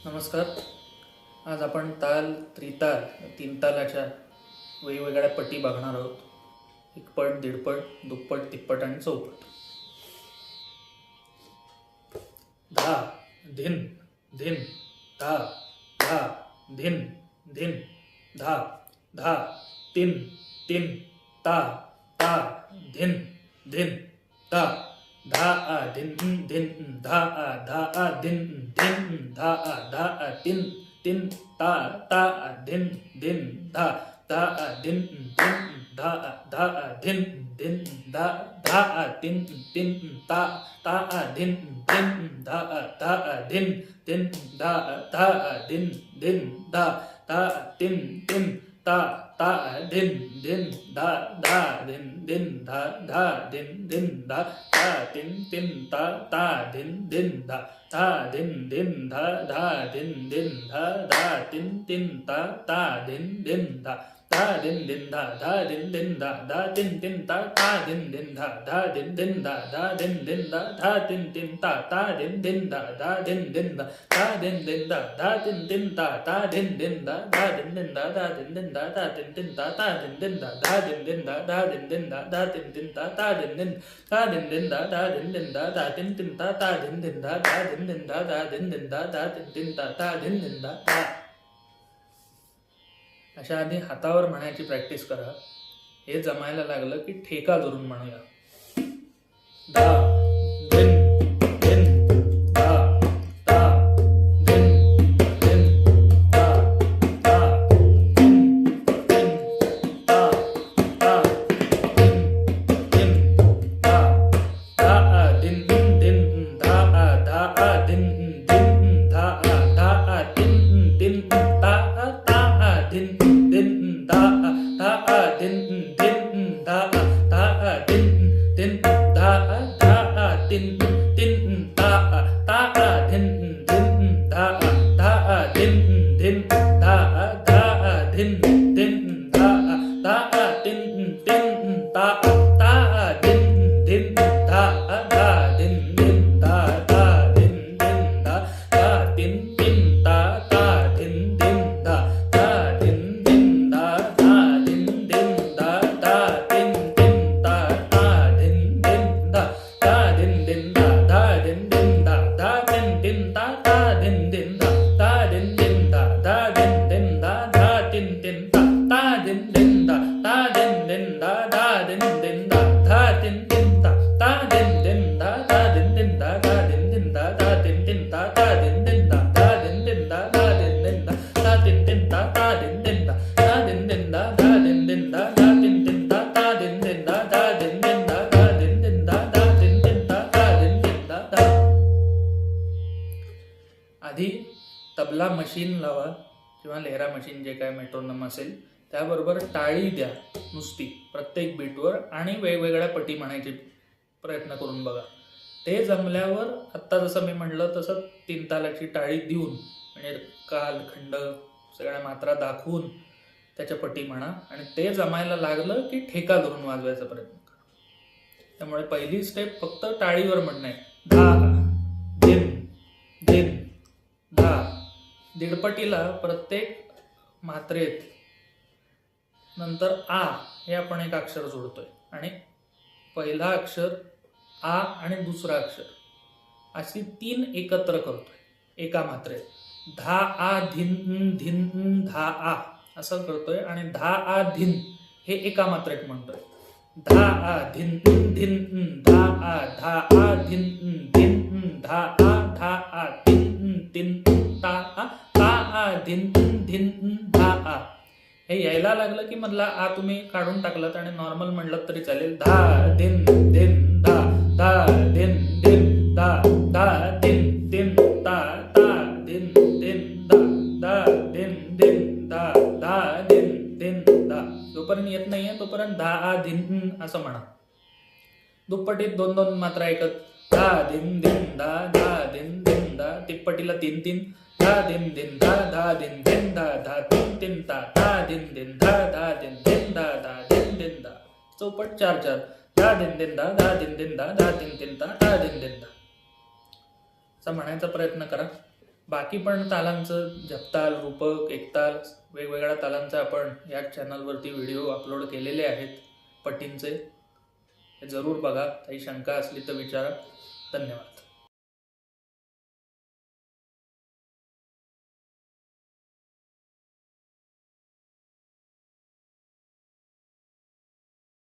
नमस्कार. आज आपण ताल, त्रिताल, तीन तालाच्या वेगवेगळ्या पटी बघणार आहोत. एकपट, दीडपट, दुप्पट, तिप्पट आणि चौपट. धा धिन धिन धा धा धिन धिन धा धा तिन तिन ता ता धिन धिन ता धा आ धिन धिन धा आ धिन धिन धा आ तिन तिन ता ता धिन धिन धा आ धिन धिन धा आ धिन धिन धा आ तिन तिन ता ता धिन धिन धा आ धिन धिन धा आ धिन धिन धा तिन तिन ता धिन धिन धा धिन धिन धा धिन धिन धा तिन तिन ता धिन धिन धा धिन धिन धा धिन धिन धा तिन तिन ता धिन धिन धा धिन धिन धा धिन धिन धा तिन तिन ता धिन धिन धा धिन धिन धा धिन धिन धा तिन तिन ता धिन धिन धा धिन धिन धा धिन धिन धा तिन तिन ता धिन धिन धा धिन धिन धा धिन धिन धा तिन तिन ता धिन धिन धा धिन धिन धा धिन धिन धा तिन तिन ता धिन धिन धा धिन धिन धा तिन तिन ता धिन धिन धा धिन धिन धा धिन धिन धा तिन तिन ता धिन धिन धा. अशा आधी हातावर म्हणायची प्रॅक्टिस करा. हे जमायला लागलं की ठेका धरून म्हणूया. धा धिन धिन धा धा धिन धिन धा धा धिन धिन धा धा धिन धिन धा धा धिन धिन धा धिन धिन धा तिन तिन ता धिन धिन धा धिन धिन धा धिन धिन धा तिन तिन ता धिन धिन धा धिन धिन धा धिन धिन धा तिन तिन ता धिन धिन धा धिन धिन धा धिन धिन धा तिन तिन ता धिन धिन धा धिन धिन धा धिन धिन धा तिन तिन ता धिन धिन धा धिन धिन धा धिन धिन धा तिन तिन ता धिन धिन धा धिन धिन धा धिन धिन धा तिन तिन ता धिन धिन धा धिन धिन धा धिन धिन धा तिन तिन ता धिन धिन धा धिन धिन धा धिन धिन धा तिन तिन ता धिन धिन धा धिन धिन धा धिन धिन धा तिन तिन ता धिन धिन धा धिन धिन धा धिन धिन धा तिन तिन ता धिन धिन धा धिन धिन धा धिन धिन धा तिन तिन ता धिन धिन धा. आधी तबला मशीन लावा किंवा लेहरा मशीन जे काय मेट्रोनम असेल त्याबरोबर टाळी द्या नुसती प्रत्येक बीटवर आणि वेगवेगळ्या पटी म्हणायचे प्रयत्न करून बघा. ते जमल्यावर आत्ता जसं मी म्हणलं तसं तीन तालाची टाळी देऊन म्हणजे काल खंड सगळ्या मात्रा दाखवून त्याच्या पटी म्हणा आणि ते जमायला लागलं की ठेका धरून वाजवायचा प्रयत्न करा. त्यामुळे पहिली स्टेप फक्त टाळीवर म्हणणं आहे. धा धिन धिन धा. दीडपटीला प्रत्येक मात्रेत नंतर आ हे आपण एक अक्षर जोडतोय आणि पहिला अक्षर आ आणि दुसरा अक्षर अशी तीन एकत्र करतोय एका मात्रेत. धा आ धिन धिन धा आ असं करतोय आणि धा आ धिन हे एका मात्रेत म्हणतोय. धा आ धिन धिन धा आ धिन धिन धा आ तिन तिन ता आ धिन धिन धा आ. हे यायला लागलं की मधला आ तुम्ही काढून टाकलात आणि नॉर्मल म्हणलं तरी चालेल. धा धिन धिन धा धिन धिन धा धिन धिन ता धिन धिन धा धिन धिन धा धिन धिन धा. जोपर्यंत येत नाहीये तोपर्यंत धा आ धिन असं म्हणा. दुप्पटीत दोन दोन मात्रा ऐकत धा धिन धिन धा धिन धिन धा. तिप्पटीला तीन तीन धा धिन धिन धा धिन धिन धा तिन तिन ता धिन धिन धा धिन धिन धा धिन धिन धा. चौपट चार चार धा धिन धिन धा धिन धिन धा तिन तिन ता धिन धिन धा. असा म्हणायचा प्रयत्न करा. बाकी पण तालांचं जपताल, रूपक, एकताल वेगवेगळ्या तालांचे आपण या चॅनलवरती व्हिडिओ अपलोड केलेले आहेत पटींचे. हे जरूर बघा. काही शंका असली तर विचारा. धन्यवाद.